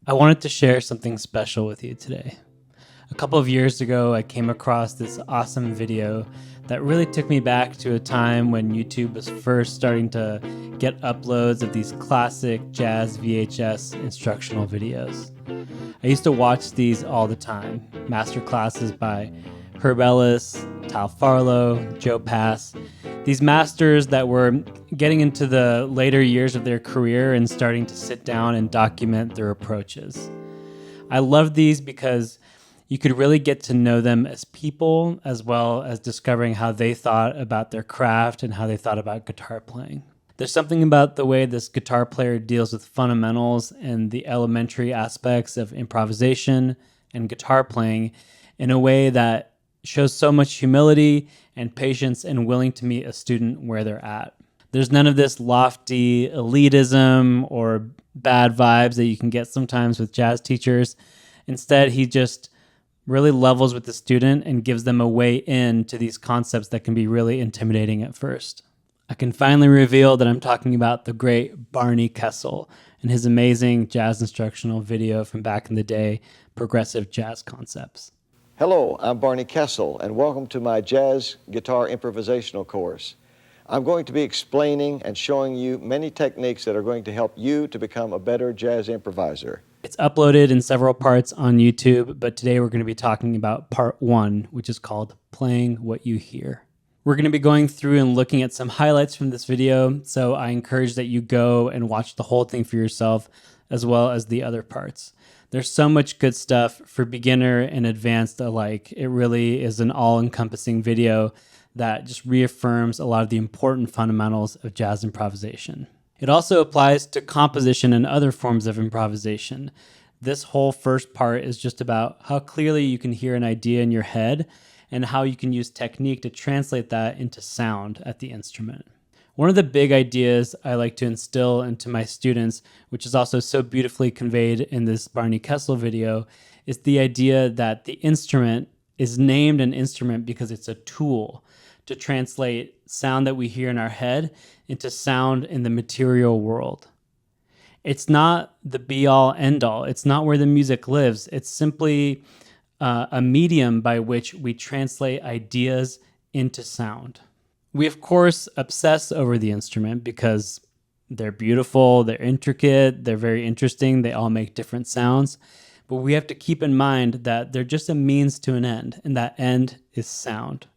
I wanted to share something special with you today. A couple of years ago, I came across this awesome video that really took me back to a time when YouTube was first starting to get uploads of these classic jazz VHS instructional videos. I used to watch these all the time, master classes by Herb Ellis, Tal Farlow, Joe Pass, these masters that were getting into the later years of their career and starting to sit down and document their approaches. I loved these because you could really get to know them as people, as well as discovering how they thought about their craft and how they thought about guitar playing. There's something about the way this guitar player deals with fundamentals and the elementary aspects of improvisation and guitar playing in a way that shows so much humility and patience and willing to meet a student where they're at. There's none of this lofty elitism or bad vibes that you can get sometimes with jazz teachers. Instead, he just really levels with the student and gives them a way in to these concepts that can be really intimidating at first. I can finally reveal that I'm talking about the great Barney Kessel and his amazing jazz instructional video from back in the day, Progressive Jazz Concepts. Hello, I'm Barney Kessel, and welcome to my jazz guitar improvisational course. I'm going to be explaining and showing you many techniques that are going to help you to become a better jazz improviser. It's uploaded in several parts on YouTube, but today we're going to be talking about part 1, which is called Playing What You Hear. We're going to be going through and looking at some highlights from this video, so I encourage that you go and watch the whole thing for yourself, as well as the other parts. There's so much good stuff for beginner and advanced alike. It really is an all-encompassing video that just reaffirms a lot of the important fundamentals of jazz improvisation. It also applies to composition and other forms of improvisation. This whole first part is just about how clearly you can hear an idea in your head and how you can use technique to translate that into sound at the instrument. One of the big ideas I like to instill into my students, which is also so beautifully conveyed in this Barney Kessel video, is the idea that the instrument is named an instrument because it's a tool to translate sound that we hear in our head into sound in the material world. It's not the be-all, end-all. It's not where the music lives. It's simply a medium by which we translate ideas into sound. We, of course, obsess over the instrument because they're beautiful, they're intricate, they're very interesting, they all make different sounds. But we have to keep in mind that they're just a means to an end, and that end is sound.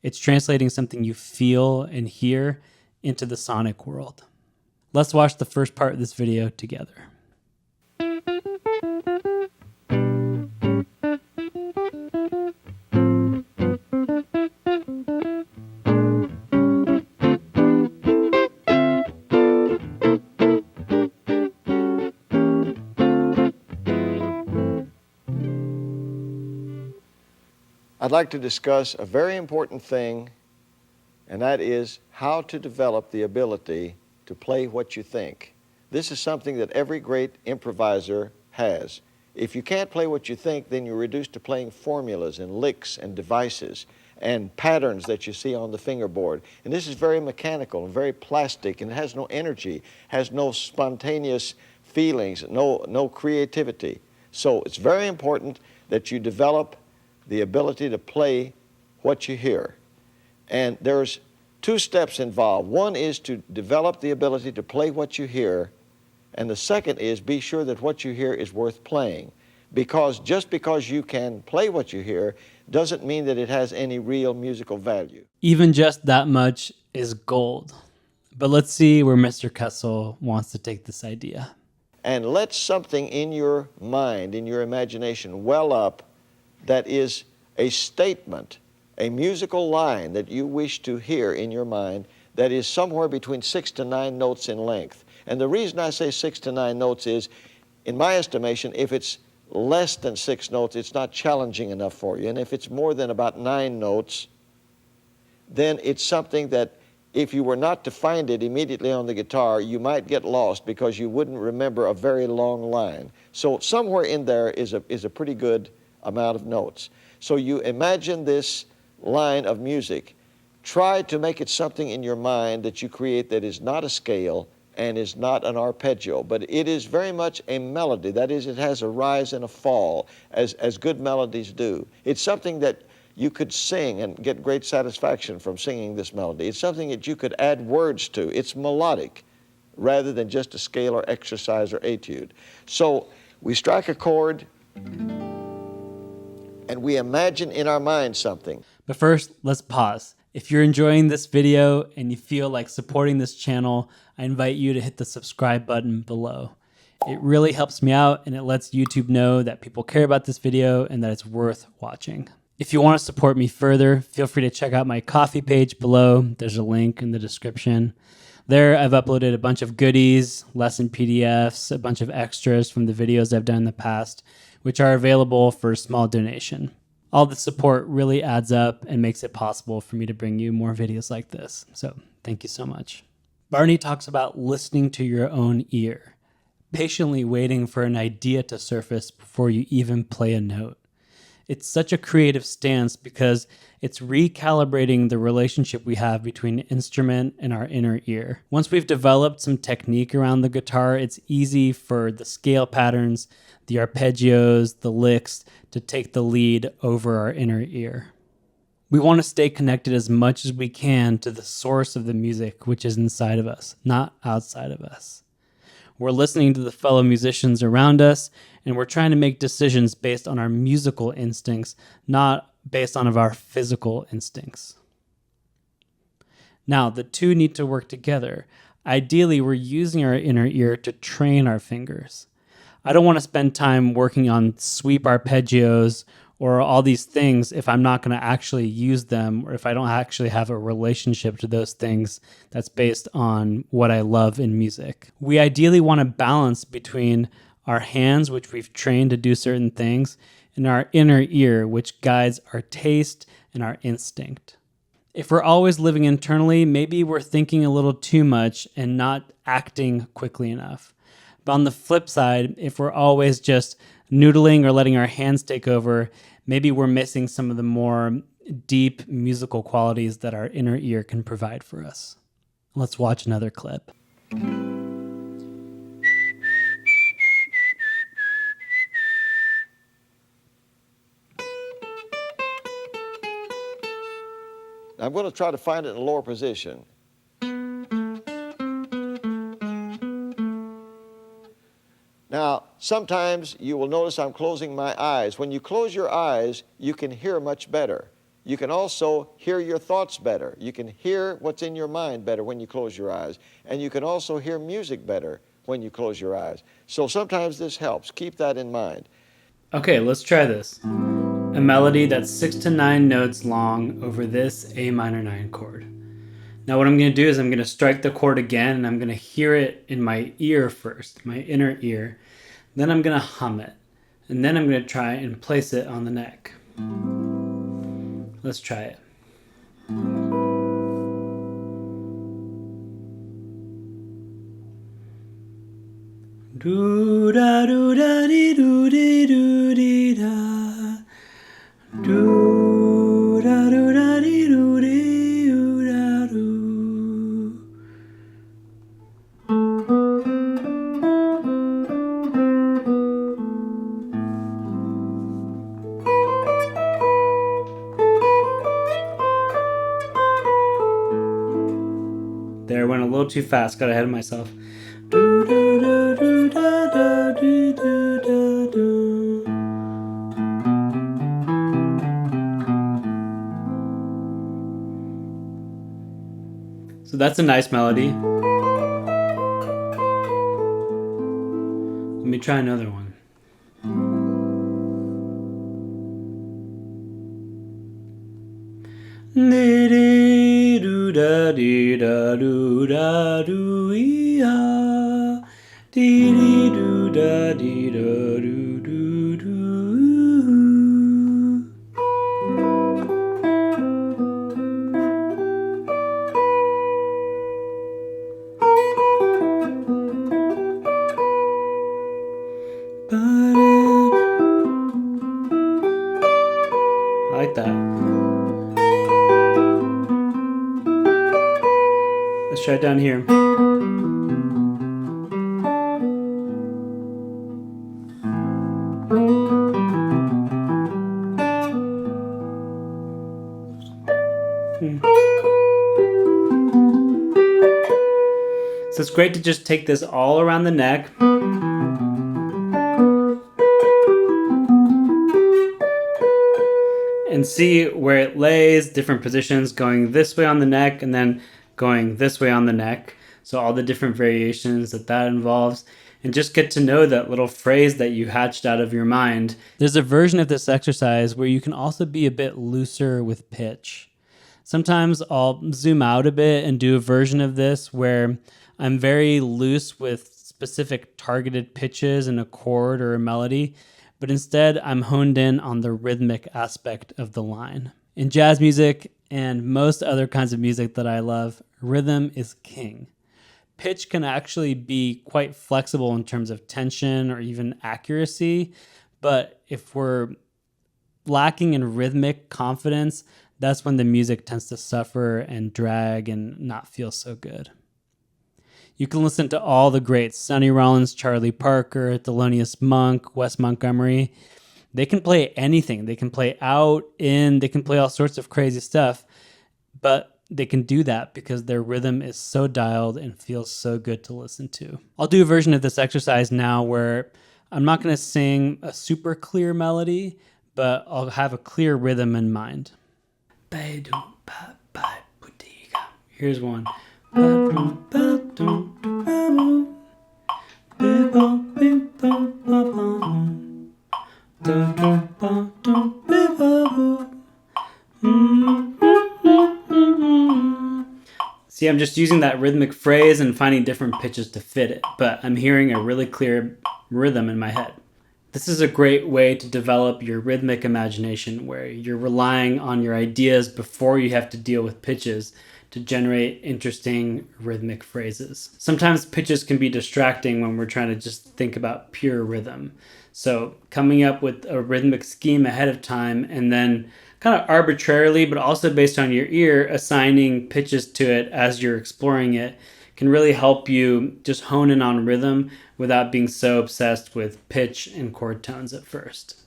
It's translating something you feel and hear into the sonic world. Let's watch the first part of this video together. I'd like to discuss a very important thing, and that is how to develop the ability to play what you think. This is something that every great improviser has. If you can't play what you think, then you're reduced to playing formulas and licks and devices and patterns that you see on the fingerboard. And this is very mechanical and very plastic, and it has no energy, has no spontaneous feelings, no creativity. So it's very important that you develop the ability to play what you hear. And there's two steps involved. One is to develop the ability to play what you hear, and the second is be sure that what you hear is worth playing. Because just because you can play what you hear doesn't mean that it has any real musical value. Even just that much is gold. But let's see where Mr. Kessel wants to take this idea. And let something in your mind, in your imagination, well up that is a statement, a musical line that you wish to hear in your mind that is somewhere between 6 to 9 notes in length. And the reason I say 6 to 9 notes is, in my estimation, if it's less than 6 notes, it's not challenging enough for you. And if it's more than about 9 notes, then it's something that if you were not to find it immediately on the guitar, you might get lost because you wouldn't remember a very long line. So somewhere in there is a pretty good amount of notes. So you imagine this line of music. Try to make it something in your mind that you create that is not a scale, and is not an arpeggio, but it is very much a melody. That is, it has a rise and a fall, as good melodies do. It's something that you could sing and get great satisfaction from singing this melody. It's something that you could add words to. It's melodic rather than just a scale or exercise or etude. So we strike a chord and we imagine in our mind something. But first, let's pause. If you're enjoying this video and you feel like supporting this channel, I invite you to hit the subscribe button below. It really helps me out and it lets YouTube know that people care about this video and that it's worth watching. If you want to support me further, feel free to check out my Ko-fi page below. There's a link in the description. There, I've uploaded a bunch of goodies, lesson PDFs, a bunch of extras from the videos I've done in the past, which are available for a small donation. All the support really adds up and makes it possible for me to bring you more videos like this. So thank you so much. Barney talks about listening to your own ear, patiently waiting for an idea to surface before you even play a note. It's such a creative stance because it's recalibrating the relationship we have between instrument and our inner ear. Once we've developed some technique around the guitar, it's easy for the scale patterns, the arpeggios, the licks to take the lead over our inner ear. We want to stay connected as much as we can to the source of the music, which is inside of us, not outside of us. We're listening to the fellow musicians around us, and we're trying to make decisions based on our musical instincts, not based on our physical instincts. Now, the two need to work together. Ideally, we're using our inner ear to train our fingers. I don't want to spend time working on sweep arpeggios or all these things if I'm not going to actually use them, or if I don't actually have a relationship to those things that's based on what I love in music. We ideally want to balance between our hands, which we've trained to do certain things, and our inner ear, which guides our taste and our instinct. If we're always living internally, maybe we're thinking a little too much and not acting quickly enough. But on the flip side, if we're always just noodling or letting our hands take over, maybe we're missing some of the more deep musical qualities that our inner ear can provide for us. Let's watch another clip. I'm going to try to find it in a lower position. Now, sometimes you will notice I'm closing my eyes. When you close your eyes, you can hear much better. You can also hear your thoughts better. You can hear what's in your mind better when you close your eyes. And you can also hear music better when you close your eyes. So sometimes this helps. Keep that in mind. Okay, let's try this. A melody that's 6 to 9 notes long over this A minor 9 chord. Now what I'm going to do is I'm going to strike the chord again, and I'm going to hear it in my ear first, my inner ear. Then I'm going to hum it, and then I'm going to try and place it on the neck. Let's try it. Do da do da dee do dee do dee da. Do da do da dee do dee do da do. There, went a little too fast, got ahead of myself. Do do do do da da do do da do. So that's a nice melody. Let me try another one. Dee dee do da dee da do da do ya. Dee dee do da dee da do do do. I like that. Let's try it down here. So it's great to just take this all around the neck. And see where it lays, different positions, going this way on the neck and then going this way on the neck. So all the different variations that involves, and just get to know that little phrase that you hatched out of your mind. There's a version of this exercise where you can also be a bit looser with pitch. Sometimes I'll zoom out a bit and do a version of this where I'm very loose with specific targeted pitches in a chord or a melody, but instead I'm honed in on the rhythmic aspect of the line. In jazz music and most other kinds of music that I love, rhythm is king. Pitch can actually be quite flexible in terms of tension or even accuracy, but if we're lacking in rhythmic confidence, that's when the music tends to suffer and drag and not feel so good. You can listen to all the greats, Sonny Rollins, Charlie Parker, Thelonious Monk, Wes Montgomery. They can play anything. They can play out, in, they can play all sorts of crazy stuff, but they can do that because their rhythm is so dialed and feels so good to listen to. I'll do a version of this exercise now where I'm not going to sing a super clear melody, but I'll have a clear rhythm in mind. Here's one. See, I'm just using that rhythmic phrase and finding different pitches to fit it, but I'm hearing a really clear rhythm in my head. This is a great way to develop your rhythmic imagination where you're relying on your ideas before you have to deal with pitches to generate interesting rhythmic phrases. Sometimes pitches can be distracting when we're trying to just think about pure rhythm. So coming up with a rhythmic scheme ahead of time and then kind of arbitrarily, but also based on your ear, assigning pitches to it as you're exploring it can really help you just hone in on rhythm without being so obsessed with pitch and chord tones at first.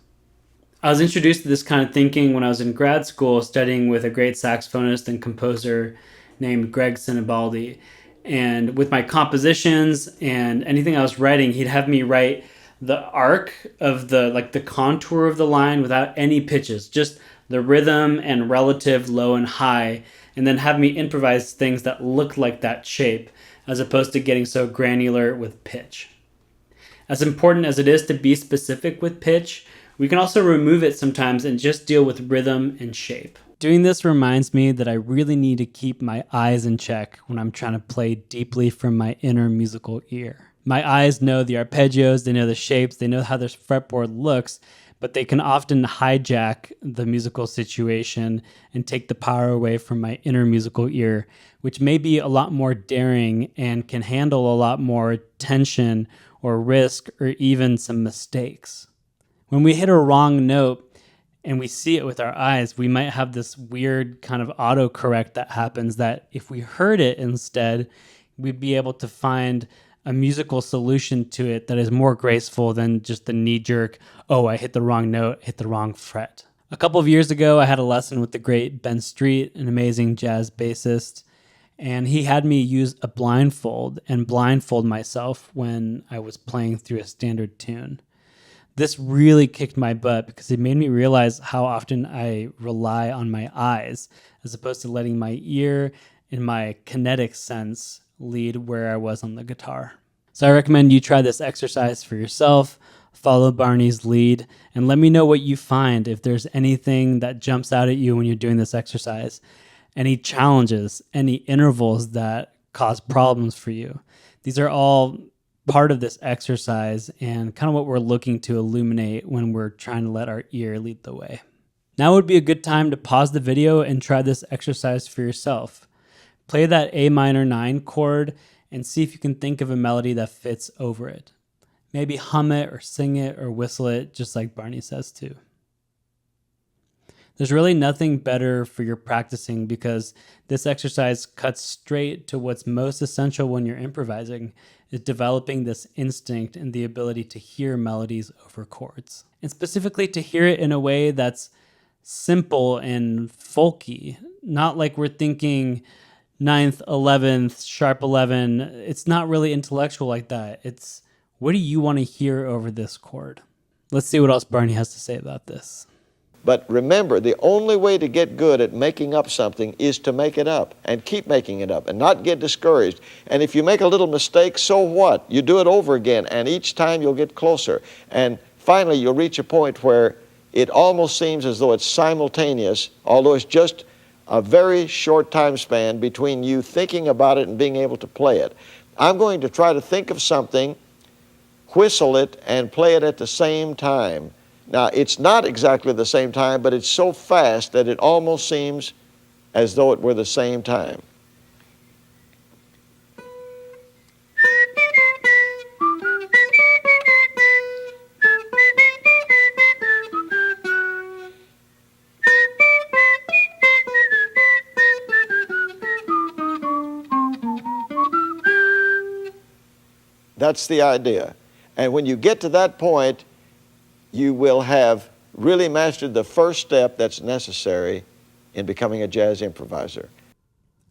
I was introduced to this kind of thinking when I was in grad school studying with a great saxophonist and composer named Greg Sinibaldi. And with my compositions and anything I was writing, he'd have me write the arc of the contour of the line without any pitches, just the rhythm and relative low and high, and then have me improvise things that looked like that shape as opposed to getting so granular with pitch. As important as it is to be specific with pitch, we can also remove it sometimes and just deal with rhythm and shape. Doing this reminds me that I really need to keep my eyes in check when I'm trying to play deeply from my inner musical ear. My eyes know the arpeggios, they know the shapes, they know how this fretboard looks, but they can often hijack the musical situation and take the power away from my inner musical ear, which may be a lot more daring and can handle a lot more tension or risk or even some mistakes. When we hit a wrong note and we see it with our eyes, we might have this weird kind of autocorrect that happens that if we heard it instead, we'd be able to find a musical solution to it that is more graceful than just the knee-jerk, oh, I hit the wrong note, hit the wrong fret. A couple of years ago, I had a lesson with the great Ben Street, an amazing jazz bassist, and he had me use a blindfold and blindfold myself when I was playing through a standard tune. This really kicked my butt because it made me realize how often I rely on my eyes as opposed to letting my ear and my kinetic sense lead where I was on the guitar. So I recommend you try this exercise for yourself, follow Barney's lead, and let me know what you find if there's anything that jumps out at you when you're doing this exercise, any challenges, any intervals that cause problems for you. These are all part of this exercise and kind of what we're looking to illuminate when we're trying to let our ear lead the way. Now would be a good time to pause the video and try this exercise for yourself. Play that A minor 9 chord and see if you can think of a melody that fits over it. Maybe hum it or sing it or whistle it, just like Barney says too. There's really nothing better for your practicing because this exercise cuts straight to what's most essential when you're improvising, is developing this instinct and the ability to hear melodies over chords. And specifically to hear it in a way that's simple and folky, not like we're thinking ninth, 11th, sharp 11. It's not really intellectual like that. It's what do you want to hear over this chord? Let's see what else Barney has to say about this. But remember, the only way to get good at making up something is to make it up and keep making it up and not get discouraged. And if you make a little mistake, so what? You do it over again, and each time you'll get closer. And finally, you'll reach a point where it almost seems as though it's simultaneous, although it's just a very short time span between you thinking about it and being able to play it. I'm going to try to think of something, whistle it, and play it at the same time. Now, it's not exactly the same time, but it's so fast that it almost seems as though it were the same time. That's the idea. And when you get to that point, you will have really mastered the first step that's necessary in becoming a jazz improviser.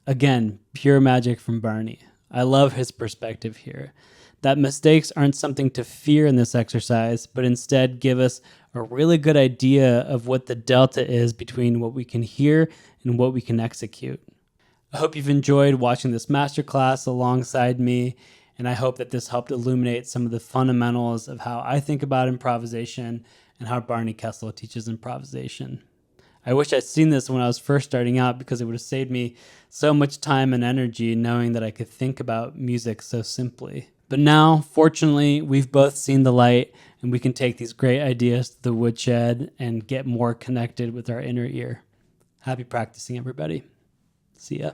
Again, pure magic from Barney. I love his perspective here. That mistakes aren't something to fear in this exercise, but instead give us a really good idea of what the delta is between what we can hear and what we can execute. I hope you've enjoyed watching this masterclass alongside me, and I hope that this helped illuminate some of the fundamentals of how I think about improvisation and how Barney Kessel teaches improvisation. I wish I'd seen this when I was first starting out because it would have saved me so much time and energy knowing that I could think about music so simply. But now, fortunately, we've both seen the light and we can take these great ideas to the woodshed and get more connected with our inner ear. Happy practicing, everybody. See ya.